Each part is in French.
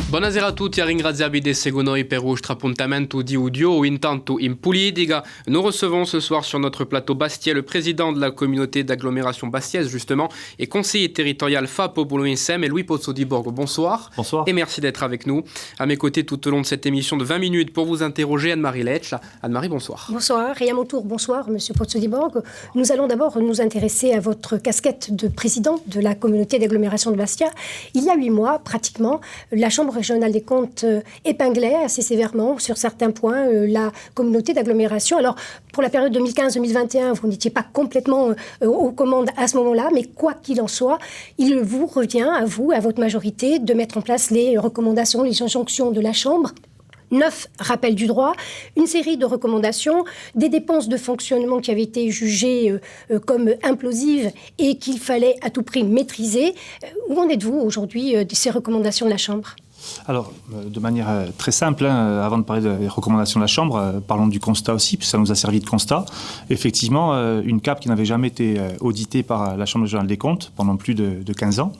Buonasera a tutti, ringraziabi de seguono per vostro appuntamento di audio. Intanto in politica, nous recevons ce soir sur notre plateau Bastia le président de la communauté d'agglomération bastiaise justement et conseiller territorial FA Popolo Insem et Louis Pozzo di Borgo. Bonsoir. Bonsoir. Et merci d'être avec nous. À mes côtés tout au long de cette émission de 20 minutes pour vous interroger, Anne-Marie Letch. Anne-Marie, bonsoir. Bonsoir. Et à mon tour, bonsoir, Monsieur Pozzo di Borgo. Nous allons d'abord nous intéresser à votre casquette de président de la communauté d'agglomération de Bastia. Il y a 8 mois, pratiquement, la Chambre régionale des comptes épinglait assez sévèrement sur certains points la communauté d'agglomération. Alors, pour la période 2015-2021, vous n'étiez pas complètement aux commandes à ce moment-là, mais quoi qu'il en soit, il vous revient, à vous, à votre majorité, de mettre en place les recommandations, les injonctions de la Chambre. 9 rappels du droit, une série de recommandations, des dépenses de fonctionnement qui avaient été jugées comme implosives et qu'il fallait à tout prix maîtriser. Où en êtes-vous aujourd'hui de ces recommandations de la Chambre ? Alors, de manière très simple, avant de parler des recommandations de la Chambre, parlons du constat aussi, puisque ça nous a servi de constat. Effectivement, une CAP qui n'avait jamais été auditée par la Chambre régionale des comptes pendant plus de 15 ans,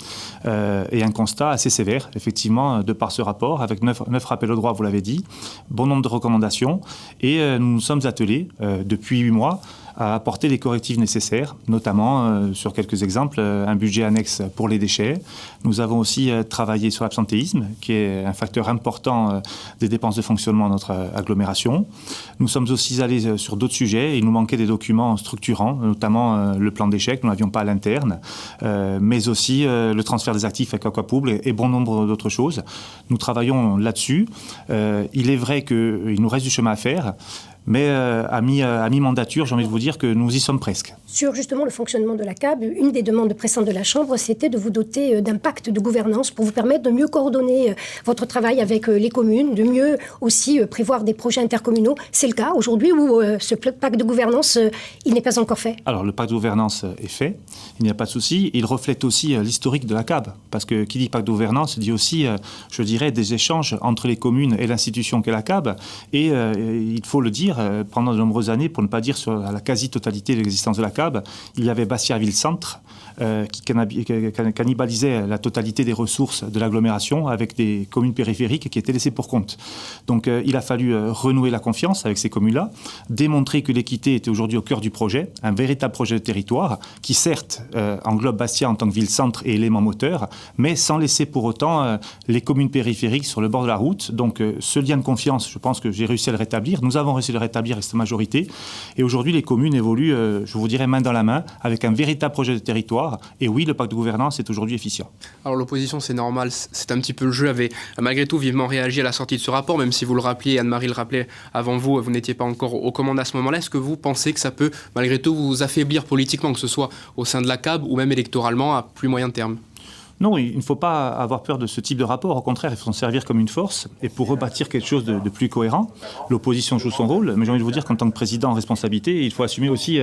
et un constat assez sévère, effectivement, de par ce rapport, avec 9 rappels au droit, vous l'avez dit, bon nombre de recommandations, et nous nous sommes attelés, depuis 8 mois, à apporter les correctifs nécessaires, notamment, sur quelques exemples, un budget annexe pour les déchets. Nous avons aussi travaillé sur l'absentéisme, qui est un facteur important des dépenses de fonctionnement de notre agglomération. Nous sommes aussi allés sur d'autres sujets. Il nous manquait des documents structurants, notamment le plan d'échec, nous n'avions pas à l'interne, mais aussi le transfert des actifs avec Aquapouble et bon nombre d'autres choses. Nous travaillons là-dessus. Il est vrai qu'il nous reste du chemin à faire, mais à mi-mandature, j'ai envie de vous dire que nous y sommes presque. Sur justement le fonctionnement de la CAB, une des demandes pressantes de la Chambre, c'était de vous doter d'un pacte de gouvernance pour vous permettre de mieux coordonner votre travail avec les communes, de mieux aussi prévoir des projets intercommunaux. C'est le cas aujourd'hui où ce pacte de gouvernance, il n'est pas encore fait. Alors le pacte de gouvernance est fait, il n'y a pas de souci. Il reflète aussi l'historique de la CAB, parce que qui dit pacte de gouvernance dit aussi, je dirais, des échanges entre les communes et l'institution qu'est la CAB. Et il faut le dire, pendant de nombreuses années, pour ne pas dire sur la quasi-totalité de l'existence de la CAB, il y avait Bastia-Ville-Centre qui cannibalisait la totalité des ressources de l'agglomération avec des communes périphériques qui étaient laissées pour compte. Donc il a fallu renouer la confiance avec ces communes-là, démontrer que l'équité était aujourd'hui au cœur du projet, un véritable projet de territoire qui certes englobe Bastia en tant que ville-centre et élément moteur, mais sans laisser pour autant les communes périphériques sur le bord de la route. Donc ce lien de confiance, je pense que j'ai réussi à le rétablir. Nous avons réussi à le rétablir avec cette majorité. Et aujourd'hui, les communes évoluent, je vous dirais, main dans la main, avec un véritable projet de territoire. Et oui, le pacte de gouvernance est aujourd'hui efficient. Alors l'opposition, c'est normal, c'est un petit peu le jeu, avait malgré tout vivement réagi à la sortie de ce rapport, même si vous le rappeliez, Anne-Marie le rappelait avant vous, vous n'étiez pas encore aux commandes à ce moment-là. Est-ce que vous pensez que ça peut, malgré tout, vous affaiblir politiquement, que ce soit au sein de la CAB ou même électoralement à plus moyen terme ? Non, il ne faut pas avoir peur de ce type de rapport. Au contraire, il faut s'en servir comme une force. Et pour rebâtir quelque chose de plus cohérent, l'opposition joue son rôle. Mais j'ai envie de vous dire qu'en tant que président en responsabilité, il faut assumer aussi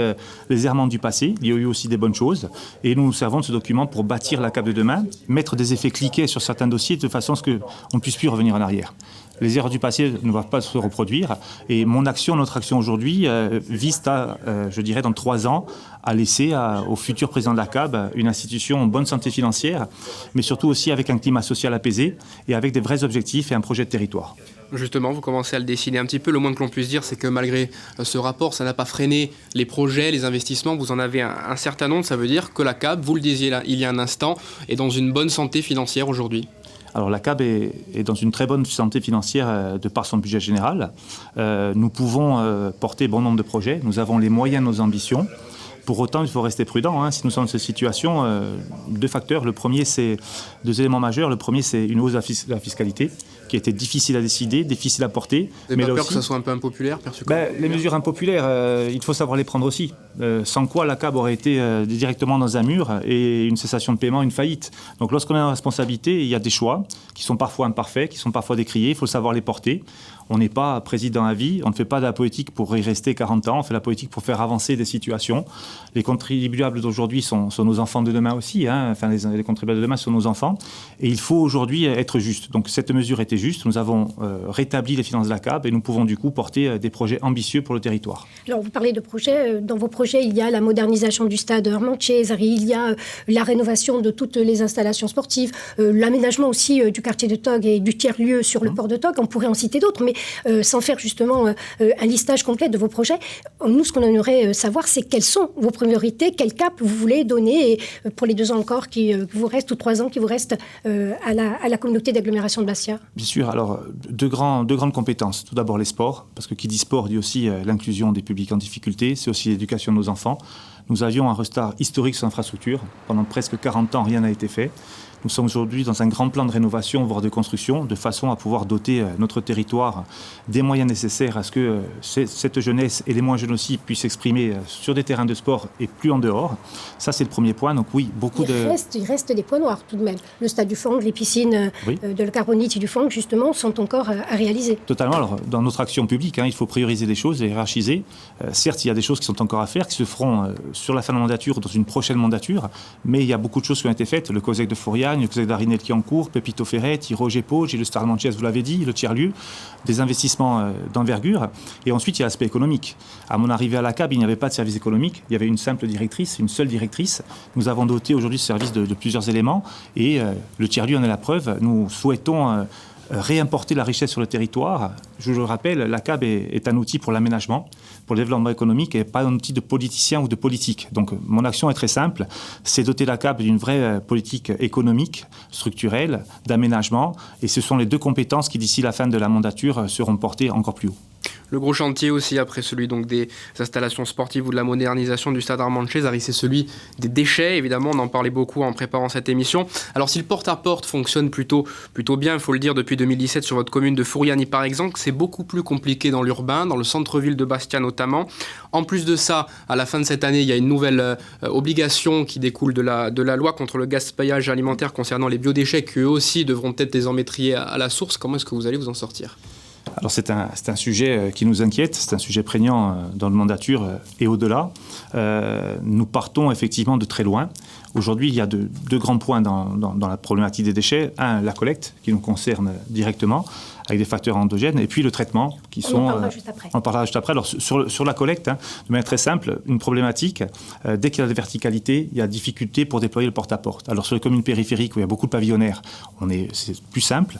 les errements du passé. Il y a eu aussi des bonnes choses. Et nous nous servons de ce document pour bâtir la CAB de demain, mettre des effets cliqués sur certains dossiers de façon à ce qu'on ne puisse plus revenir en arrière. Les erreurs du passé ne doivent pas se reproduire. Et notre action aujourd'hui vise à, je dirais, dans 3 ans, à laisser au futur président de la CAB une institution en bonne santé financière, mais surtout aussi avec un climat social apaisé et avec des vrais objectifs et un projet de territoire. Justement, vous commencez à le dessiner un petit peu. Le moins que l'on puisse dire, c'est que malgré ce rapport, ça n'a pas freiné les projets, les investissements. Vous en avez un certain nombre. Ça veut dire que la CAB, vous le disiez là, il y a un instant, est dans une bonne santé financière aujourd'hui. Alors la CAB est dans une très bonne santé financière de par son budget général. Nous pouvons porter bon nombre de projets. Nous avons les moyens de nos ambitions. Pour autant, il faut rester prudent. Si nous sommes dans cette situation, 2 facteurs. Le premier, c'est 2 éléments majeurs. Le premier, c'est une hausse de la fiscalité qui était difficile à décider, difficile à porter. Vous n'avez pas peur que ça soit un peu impopulaire, perçu ? Les mesures impopulaires, il faut savoir les prendre aussi. Sans quoi la CAB aurait été directement dans un mur et une cessation de paiement, une faillite. Donc lorsqu'on est en responsabilité, il y a des choix qui sont parfois imparfaits, qui sont parfois décriés. Il faut savoir les porter. On n'est pas président à vie, on ne fait pas de la politique pour y rester 40 ans, on fait la politique pour faire avancer des situations. Les contribuables d'aujourd'hui sont nos enfants de demain aussi, enfin les contribuables de demain sont nos enfants, et il faut aujourd'hui être juste. Donc cette mesure était juste, nous avons rétabli les finances de la CAB et nous pouvons du coup porter des projets ambitieux pour le territoire. Alors vous parlez de projets, dans vos projets il y a la modernisation du stade Armand Cesari, il y a la rénovation de toutes les installations sportives, l'aménagement aussi du quartier de Tog et du tiers-lieu sur le port de Tog, on pourrait en citer d'autres, mais sans faire justement un listage complet de vos projets. Nous, ce qu'on aimerait savoir, c'est quelles sont vos priorités, quel cap vous voulez donner pour les 2 ans encore qui vous restent, ou 3 ans qui vous restent à la communauté d'agglomération de Bastia. Bien sûr, alors deux grandes compétences. Tout d'abord les sports, parce que qui dit sport dit aussi l'inclusion des publics en difficulté, c'est aussi l'éducation de nos enfants. Nous avions un retard historique sur l'infrastructure. Pendant presque 40 ans, rien n'a été fait. Nous sommes aujourd'hui dans un grand plan de rénovation, voire de construction, de façon à pouvoir doter notre territoire des moyens nécessaires à ce que cette jeunesse et les moins jeunes aussi puissent s'exprimer sur des terrains de sport et plus en dehors. Ça, c'est le premier point. Donc oui, Il reste des points noirs tout de même. Le stade du Fong, les piscines de la Carbonite et du Fong, justement, sont encore à réaliser. Totalement. Alors, dans notre action publique, il faut prioriser des choses et hiérarchiser. Certes, il y a des choses qui sont encore à faire, qui se feront sur la fin de la mandature ou dans une prochaine mandature, mais il y a beaucoup de choses qui ont été faites. Le COSEC de Fouriane, le COSEC d'Arinel qui est en cours, Pepito Ferretti, Roger Poggi, le Stade Manchester, vous l'avez dit, le tiers-lieu, des investissements d'envergure. Et ensuite, il y a l'aspect économique. À mon arrivée à la CAB, il n'y avait pas de service économique. Il y avait une simple directrice, une seule directrice. Nous avons doté aujourd'hui ce service de plusieurs éléments. Et le tiers-lieu en est la preuve. Nous souhaitons réimporter la richesse sur le territoire. Je le rappelle, la CAB est un outil pour l'aménagement, pour le développement économique et pas un outil de politicien ou de politique. Donc mon action est très simple, c'est doter la CAB d'une vraie politique économique, structurelle, d'aménagement, et ce sont les 2 compétences qui d'ici la fin de la mandature seront portées encore plus haut. Le gros chantier aussi, après celui donc des installations sportives ou de la modernisation du stade Armand Cesari, c'est celui des déchets. Évidemment, on en parlait beaucoup en préparant cette émission. Alors, si le porte-à-porte fonctionne plutôt bien, il faut le dire, depuis 2017 sur votre commune de Fouriani, par exemple, c'est beaucoup plus compliqué dans l'urbain, dans le centre-ville de Bastia notamment. En plus de ça, à la fin de cette année, il y a une nouvelle obligation qui découle de la loi contre le gaspillage alimentaire concernant les biodéchets, qu'eux aussi devront peut-être désormais trier à la source. Comment est-ce que vous allez vous en sortir ? Alors c'est un sujet qui nous inquiète, c'est un sujet prégnant dans le mandature et au-delà. Nous partons effectivement de très loin. Aujourd'hui, il y a deux grands points dans la problématique des déchets. Un, la collecte, qui nous concerne directement, avec des facteurs endogènes, et puis le traitement, qui sont... On en parlera juste après. On en parlera juste après. Alors sur la collecte, de manière très simple, une problématique, dès qu'il y a de verticalité, il y a difficulté pour déployer le porte-à-porte. Alors sur les communes périphériques où il y a beaucoup de pavillonnaires, c'est plus simple.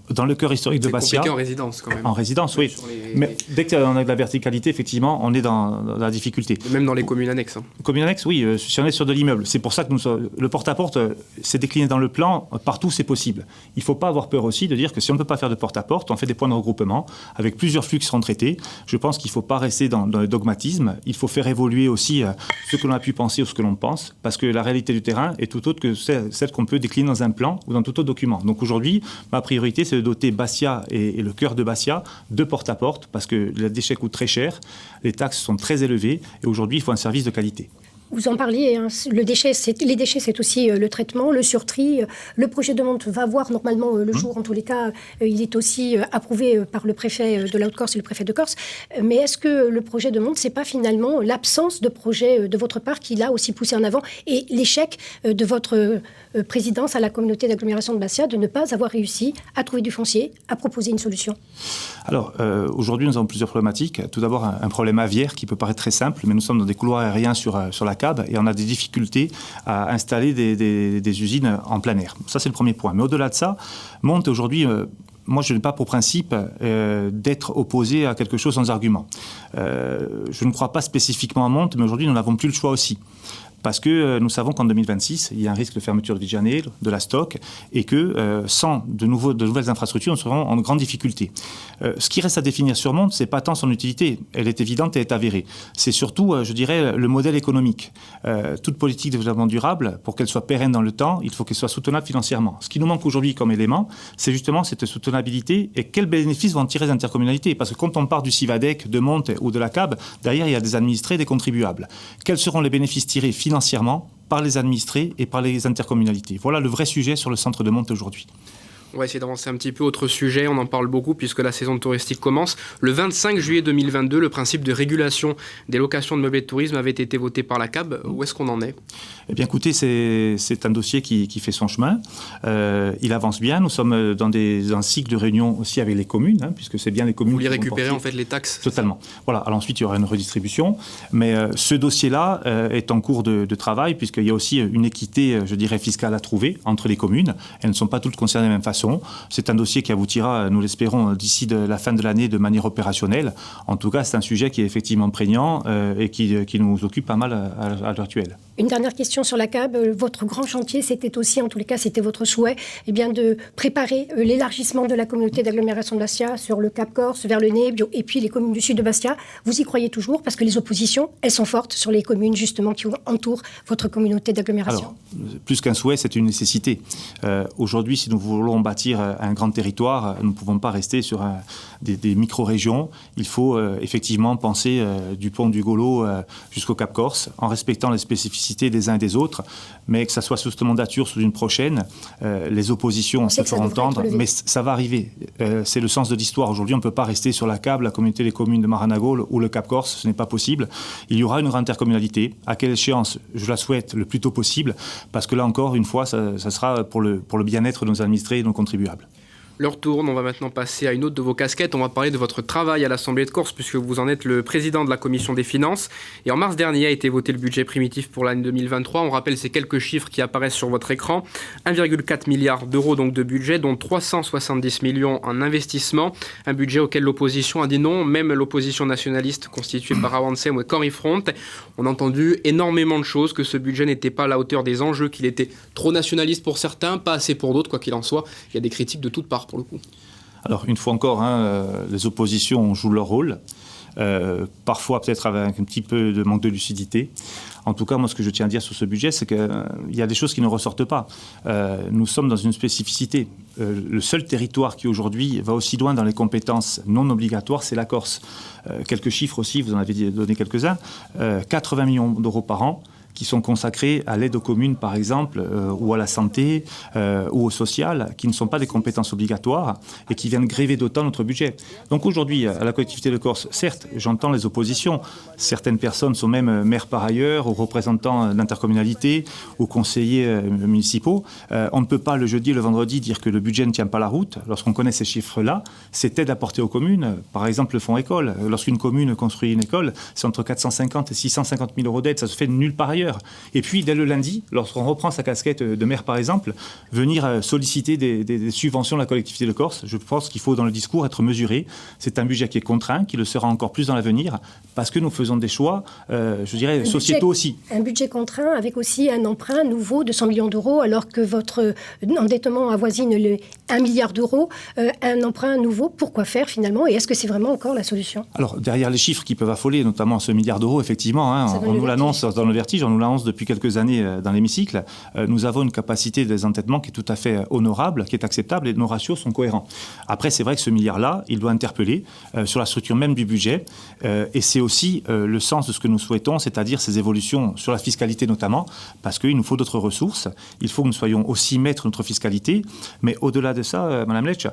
Dans le cœur historique de Bastia... C'est compliqué en résidence, quand même. En résidence, oui. Mais dès qu'on a de la verticalité, effectivement, on est dans la difficulté. Et même dans les communes annexes. Communes annexes, oui, si on est sur de l'immeuble. C'est pour ça que le porte-à-porte, c'est décliné dans le plan. Partout, c'est possible. Il ne faut pas avoir peur aussi de dire que si on ne peut pas faire de porte-à-porte, on fait des points de regroupement avec plusieurs flux qui seront traités. Je pense qu'il ne faut pas rester dans le dogmatisme. Il faut faire évoluer aussi ce que l'on a pu penser ou ce que l'on pense, parce que la réalité du terrain est tout autre que celle qu'on peut décliner dans un plan ou dans tout autre document. Donc aujourd'hui, ma priorité, c'est de doter Bastia et le cœur de Bastia de porte-à-porte, parce que les déchets coûtent très cher, les taxes sont très élevées, et aujourd'hui, il faut un service de qualité. Vous en parliez, les déchets, c'est aussi le traitement, le surtri. Le projet de monte va voir normalement le jour, en tous les cas. Il est aussi approuvé par le préfet de la Haute-Corse et le préfet de Corse. Mais est-ce que le projet de monte, c'est pas finalement l'absence de projet de votre part qui l'a aussi poussé en avant, et l'échec de votre présidence à la communauté d'agglomération de Bastia de ne pas avoir réussi à trouver du foncier, à proposer une solution? Alors, aujourd'hui, nous avons plusieurs problématiques. Tout d'abord, un problème aviaire qui peut paraître très simple, mais nous sommes dans des couloirs aériens sur la CAB, et on a des difficultés à installer des usines en plein air. Ça, c'est le premier point. Mais au-delà de ça, Monte aujourd'hui... moi, je n'ai pas pour principe d'être opposé à quelque chose sans argument. Je ne crois pas spécifiquement à Monte, mais aujourd'hui, nous n'avons plus le choix aussi. Parce que nous savons qu'en 2026, il y a un risque de fermeture de Vigiané, de la Stock, et que sans de nouvelles infrastructures, nous serons en grande difficulté. Ce qui reste à définir sur Monte, ce n'est pas tant son utilité, elle est évidente et elle est avérée. C'est surtout, je dirais, le modèle économique. Toute politique de développement durable, pour qu'elle soit pérenne dans le temps, il faut qu'elle soit soutenable financièrement. Ce qui nous manque aujourd'hui comme élément, c'est justement cette soutenabilité et quels bénéfices vont en tirer les intercommunalités. Parce que quand on part du CIVADEC, de Monte ou de la CAB, derrière, il y a des administrés, des contribuables. Quels seront les bénéfices tirés financièrement par les administrés et par les intercommunalités? Voilà le vrai sujet sur le centre de Monte aujourd'hui. On va essayer d'avancer un petit peu. Autre sujet, on en parle beaucoup puisque la saison touristique commence. Le 25 juillet 2022, le principe de régulation des locations de meublés de tourisme avait été voté par la CAB. Où est-ce qu'on en est ? Eh bien, écoutez, c'est un dossier qui fait son chemin. Il avance bien. Nous sommes dans un cycle de réunion aussi avec les communes, puisque c'est bien les communes. Vous voulez récupérer en fait les taxes ? Totalement. Voilà. Alors ensuite, il y aura une redistribution. Mais ce dossier-là est en cours de travail, puisqu'il y a aussi une équité, je dirais, fiscale à trouver entre les communes. Elles ne sont pas toutes concernées de la même façon. C'est un dossier qui aboutira, nous l'espérons, d'ici la fin de l'année de manière opérationnelle. En tout cas, c'est un sujet qui est effectivement prégnant et qui nous occupe pas mal à l'heure actuelle. Une dernière question sur la CAB. Votre grand chantier, c'était aussi, en tous les cas, c'était votre souhait, de préparer l'élargissement de la communauté d'agglomération de Bastia sur le Cap Corse, vers le Nebbio et puis les communes du sud de Bastia. Vous y croyez toujours? Parce que les oppositions, elles sont fortes sur les communes, justement, qui entourent votre communauté d'agglomération. Alors, plus qu'un souhait, c'est une nécessité. Aujourd'hui, si nous voulons bâtir un grand territoire, nous ne pouvons pas rester sur des micro-régions. Il faut effectivement penser du pont du Golo jusqu'au Cap Corse, en respectant les spécificités des uns et des autres, mais que ça soit sous cette mandature, sous une prochaine, les oppositions se feront entendre, mais ça va arriver. C'est le sens de l'histoire. Aujourd'hui, on ne peut pas rester sur la CAB, la communauté des communes de Maranagol ou le Cap Corse, ce n'est pas possible. Il y aura une intercommunalité. À quelle échéance? Je la souhaite le plus tôt possible, parce que là encore, une fois, ça sera pour le bien-être de nos administrés et de nos contribuables. L'heure tourne, on va maintenant passer à une autre de vos casquettes. On va parler de votre travail à l'Assemblée de Corse, puisque vous en êtes le président de la Commission des Finances. Et en mars dernier a été voté le budget primitif pour l'année 2023. On rappelle ces quelques chiffres qui apparaissent sur votre écran. 1,4 milliard d'euros donc de budget, dont 370 millions en investissement. Un budget auquel l'opposition a dit non, même l'opposition nationaliste constituée par Avancem et Corifront. On a entendu énormément de choses, que ce budget n'était pas à la hauteur des enjeux, qu'il était trop nationaliste pour certains, pas assez pour d'autres, quoi qu'il en soit. Il y a des critiques de toutes parts. Pour le coup. Alors, une fois encore, les oppositions jouent leur rôle, parfois peut-être avec un petit peu de manque de lucidité. En tout cas, moi, ce que je tiens à dire sur ce budget, c'est qu'il y a des choses qui ne ressortent pas. Nous sommes dans une spécificité. Le seul territoire qui, aujourd'hui, va aussi loin dans les compétences non obligatoires, c'est la Corse. Quelques chiffres aussi, vous en avez donné quelques-uns. 80 millions d'euros par an qui sont consacrés à l'aide aux communes, par exemple, ou à la santé, ou au social, qui ne sont pas des compétences obligatoires et qui viennent gréver d'autant notre budget. Donc aujourd'hui, à la collectivité de Corse, certes, j'entends les oppositions. Certaines personnes sont même maires par ailleurs, ou représentants d'intercommunalités, ou conseillers municipaux. On ne peut pas, le jeudi et le vendredi, dire que le budget ne tient pas la route. Lorsqu'on connaît ces chiffres-là, c'est aide apportée aux communes. Par exemple, le fonds école. Lorsqu'une commune construit une école, c'est entre 450 et 650 000 euros d'aide. Ça se fait nulle part ailleurs. Et puis, dès le lundi, lorsqu'on reprend sa casquette de maire, par exemple, venir solliciter des subventions de la collectivité de Corse, je pense qu'il faut, dans le discours, être mesuré. C'est un budget qui est contraint, qui le sera encore plus dans l'avenir, parce que nous faisons des choix, je dirais, sociétaux aussi. Un budget contraint avec aussi un emprunt nouveau de 100 millions d'euros, alors que votre endettement avoisine le 1 milliard d'euros. Un emprunt nouveau, pourquoi faire finalement? Et est-ce que c'est vraiment encore la solution? Alors, derrière les chiffres qui peuvent affoler, notamment ce milliard d'euros, effectivement, on nous l'annonce dans le vertige, on nous l'annonce depuis quelques années dans l'hémicycle, nous avons une capacité de désendettement qui est tout à fait honorable, qui est acceptable, et nos ratios sont cohérents. Après, c'est vrai que ce milliard-là, il doit interpeller sur la structure même du budget, et c'est aussi le sens de ce que nous souhaitons, c'est-à-dire ces évolutions sur la fiscalité notamment, parce qu'il nous faut d'autres ressources. Il faut que nous soyons aussi maîtres de notre fiscalité, mais au-delà de ça, Madame Lecce,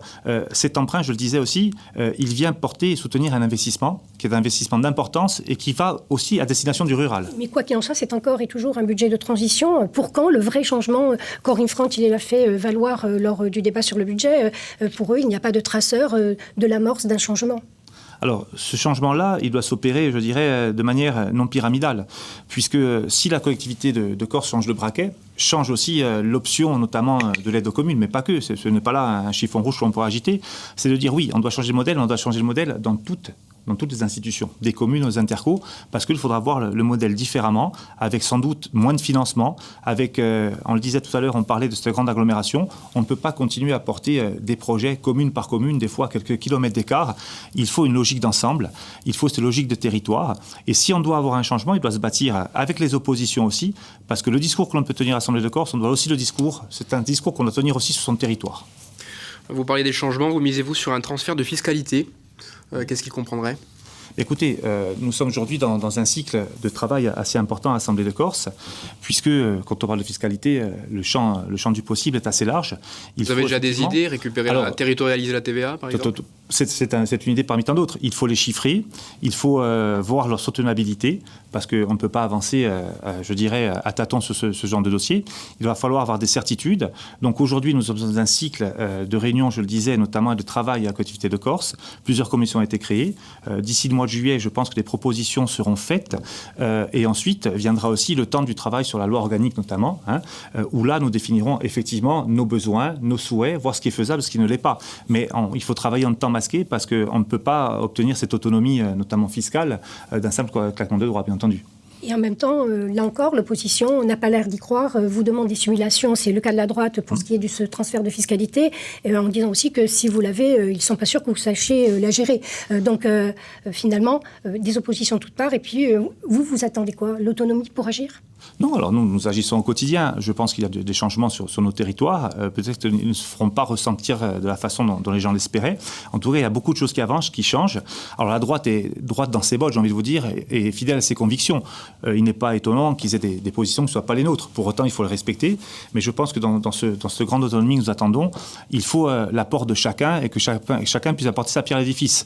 cet emprunt, je le disais aussi, il vient porter et soutenir un investissement qui est un investissement d'importance et qui va aussi à destination du rural. Mais quoi qu'il en soit, c'est encore et toujours un budget de transition. Pour quand le vrai changement? Corinne Front, il l'a fait valoir lors du débat sur le budget. Pour eux, il n'y a pas de traceur de l'amorce d'un changement. Alors, ce changement-là, il doit s'opérer, je dirais, de manière non pyramidale, puisque si la collectivité de Corse change de braquet, change aussi l'option notamment de l'aide aux communes, mais pas que, ce n'est pas là un chiffon rouge qu'on pourra agiter, c'est de dire oui, on doit changer le modèle, on doit changer le modèle dans toutes les institutions, des communes aux intercos, parce qu'il faudra voir le modèle différemment, avec sans doute moins de financement, avec, on le disait tout à l'heure, on parlait de cette grande agglomération, on ne peut pas continuer à porter des projets commune par commune, des fois à quelques kilomètres d'écart. Il faut une logique d'ensemble, il faut cette logique de territoire, et si on doit avoir un changement, il doit se bâtir avec les oppositions aussi, parce que le discours que l'on peut tenir à l'Assemblée de Corse, on doit aussi c'est un discours qu'on doit tenir aussi sur son territoire. Vous parlez des changements, vous misez-vous sur un transfert de fiscalité? Qu'est-ce qu'il comprendrait? Écoutez, nous sommes aujourd'hui dans un cycle de travail assez important à l'Assemblée de Corse, puisque quand on parle de fiscalité, le champ du possible est assez large. Vous avez déjà des idées, territorialiser la TVA, par exemple? C'est une idée parmi tant d'autres. Il faut les chiffrer, il faut voir leur soutenabilité, parce qu'on ne peut pas avancer, je dirais, à tâtons sur ce genre de dossier. Il va falloir avoir des certitudes. Donc aujourd'hui, nous sommes dans un cycle de réunions, je le disais, notamment de travail à la collectivité de Corse. Plusieurs commissions ont été créées. D'ici le mois de juillet, je pense que les propositions seront faites. Et ensuite, viendra aussi le temps du travail sur la loi organique, notamment, où là, nous définirons effectivement nos besoins, nos souhaits, voir ce qui est faisable, ce qui ne l'est pas. Mais il faut travailler en temps masqué, parce qu'on ne peut pas obtenir cette autonomie, notamment fiscale, d'un simple claquement de doigts, bien entendu. Et en même temps, là encore, l'opposition n'a pas l'air d'y croire, vous demande des simulations, c'est le cas de la droite pour ce qui est de ce transfert de fiscalité, en disant aussi que si vous l'avez, ils ne sont pas sûrs que vous sachiez la gérer. Donc finalement, des oppositions de toutes parts, et puis vous attendez quoi? L'autonomie pour agir? Non, alors nous agissons au quotidien. Je pense qu'il y a des changements sur nos territoires. Peut-être qu'ils ne se feront pas ressentir de la façon dont les gens l'espéraient. En tout cas, il y a beaucoup de choses qui avancent, qui changent. Alors la droite est droite dans ses bottes, j'ai envie de vous dire, et fidèle à ses convictions. Il n'est pas étonnant qu'ils aient des positions qui ne soient pas les nôtres. Pour autant, il faut le respecter. Mais je pense que dans ce grande autonomie que nous attendons, il faut l'apport de chacun et que chacun puisse apporter sa pierre à l'édifice.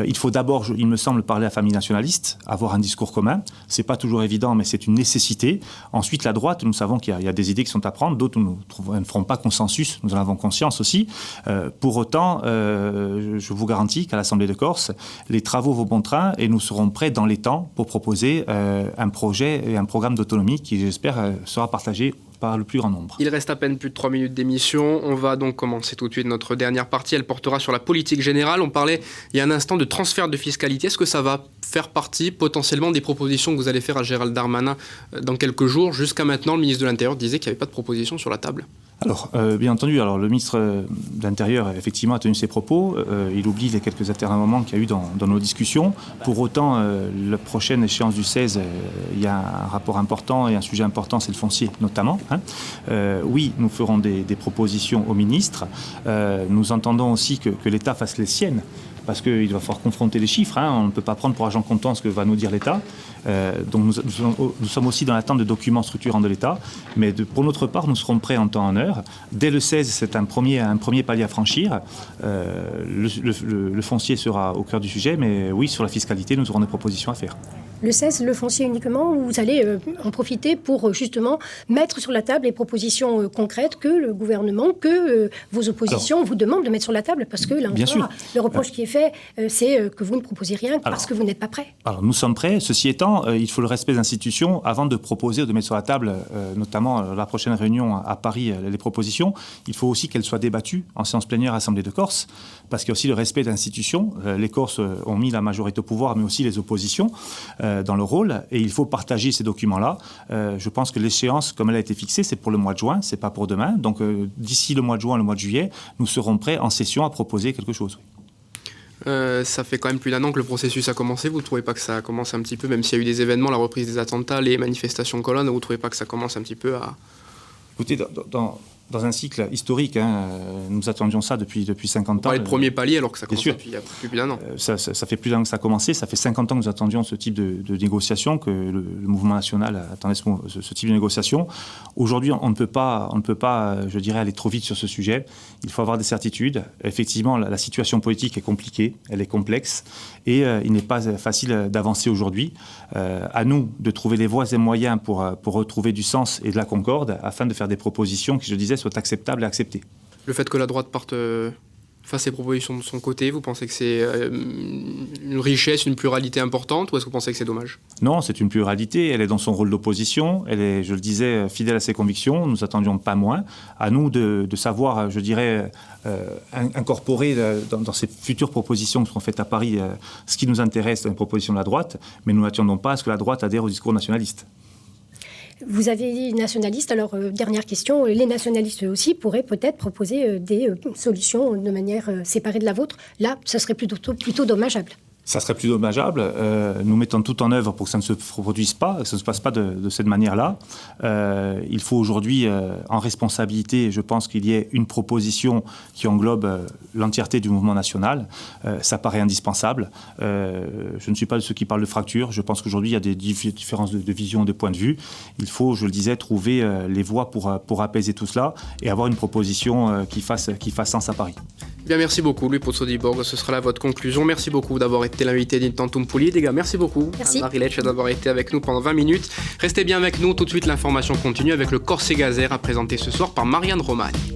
Il faut d'abord, il me semble, parler à la famille nationaliste, avoir un discours commun. Ce n'est pas toujours évident, mais c'est une nécessité. Ensuite, la droite, nous savons qu'il y a des idées qui sont à prendre, d'autres ne feront pas consensus, nous en avons conscience aussi. Pour autant, je vous garantis qu'à l'Assemblée de Corse, les travaux vont bon train et nous serons prêts dans les temps pour proposer un projet et un programme d'autonomie qui, j'espère, sera partagé par le plus grand nombre. Il reste à peine plus de 3 minutes d'émission. On va donc commencer tout de suite notre dernière partie. Elle portera sur la politique générale. On parlait il y a un instant de transfert de fiscalité. Est-ce que ça va faire partie potentiellement des propositions que vous allez faire à Gérald Darmanin dans quelques jours? Jusqu'à maintenant, le ministre de l'Intérieur disait qu'il n'y avait pas de proposition sur la table. Alors, bien entendu, le ministre de l'Intérieur, effectivement, a tenu ses propos. Il oublie les quelques atermoiements qu'il y a eu dans nos discussions. Pour autant, la prochaine échéance du 16, il y a un rapport important et un sujet important, c'est le foncier, notamment. Oui, nous ferons des propositions au ministre. Nous entendons aussi que l'État fasse les siennes, parce qu'il va falloir confronter les chiffres. On ne peut pas prendre pour argent comptant ce que va nous dire l'État. Donc nous sommes aussi dans l'attente de documents structurants de l'État. Mais pour notre part, nous serons prêts en temps et en heure. Dès le 16, c'est un premier palier à franchir. Le foncier sera au cœur du sujet. Mais oui, sur la fiscalité, nous aurons des propositions à faire. Le 16, le foncier uniquement, ou vous allez en profiter pour justement mettre sur la table les propositions concrètes que le gouvernement, que vos oppositions vous demandent de mettre sur la table, parce que là encore, le reproche qui est fait, c'est que vous ne proposez rien parce que vous n'êtes pas prêt. Alors nous sommes prêts. Ceci étant, il faut le respect des institutions avant de proposer ou de mettre sur la table, notamment la prochaine réunion à Paris, les propositions. Il faut aussi qu'elles soient débattues en séance plénière à l'Assemblée de Corse, parce qu'il y a aussi le respect des institutions. Les Corses ont mis la majorité au pouvoir, mais aussi les oppositions dans le rôle, et il faut partager ces documents-là. Je pense que l'échéance, comme elle a été fixée, c'est pour le mois de juin, c'est pas pour demain. Donc d'ici le mois de juin, le mois de juillet, nous serons prêts en session à proposer quelque chose. Ça fait quand même plus d'un an que le processus a commencé. Vous ne trouvez pas que ça commence un petit peu, même s'il y a eu des événements, la reprise des attentats, les manifestations colonnes, vous ne trouvez pas que ça commence un petit peu à... Écoutez, dans un cycle historique, nous attendions ça depuis 50 ans. Vous parlez de premier palier alors que ça commence depuis il y a plus d'un an. Ça fait plus d'un an que ça a commencé. Ça fait 50 ans que nous attendions ce type de négociation, que le mouvement national attendait ce type de négociation. Aujourd'hui, on ne peut pas, je dirais, aller trop vite sur ce sujet. Il faut avoir des certitudes. Effectivement, la situation politique est compliquée, elle est complexe, et il n'est pas facile d'avancer aujourd'hui. À nous de trouver les voies et moyens pour retrouver du sens et de la concorde, afin de faire des propositions qui, je disais, soient acceptables et acceptées. Le fait que la droite fasse ses propositions de son côté, vous pensez que c'est une richesse, une pluralité importante, ou est-ce que vous pensez que c'est dommage? Non, c'est une pluralité. Elle est dans son rôle d'opposition. Elle est, je le disais, fidèle à ses convictions. Nous attendions pas moins. À nous de savoir, je dirais, incorporer dans ces futures propositions qui seront faites à Paris ce qui nous intéresse dans les propositions de la droite. Mais nous n'attendons pas à ce que la droite adhère au discours nationaliste. Vous avez dit nationalistes, alors dernière question, les nationalistes aussi pourraient peut-être proposer des solutions de manière séparée de la vôtre. Là, ça serait plutôt dommageable. Ça serait plus dommageable. Nous mettons tout en œuvre pour que ça ne se produise pas, que ça ne se passe pas de cette manière-là. Il faut aujourd'hui, en responsabilité, je pense qu'il y ait une proposition qui englobe l'entièreté du mouvement national. Ça paraît indispensable. Je ne suis pas de ceux qui parlent de fracture. Je pense qu'aujourd'hui, il y a des différences de vision, de point de vue. Il faut, je le disais, trouver les voies pour apaiser tout cela et avoir une proposition qui fasse sens à Paris. Bien, merci beaucoup, Louis Pozzo-di-Borgo. Ce sera là votre conclusion. Merci beaucoup d'avoir été l'invité d'Intantum Pulite. Les gars, merci beaucoup. Merci. Anne-Marie Lecce d'avoir été avec nous pendant 20 minutes. Restez bien avec nous. Tout de suite, l'information continue avec le Corse Gazer à présenter ce soir par Marianne Romani.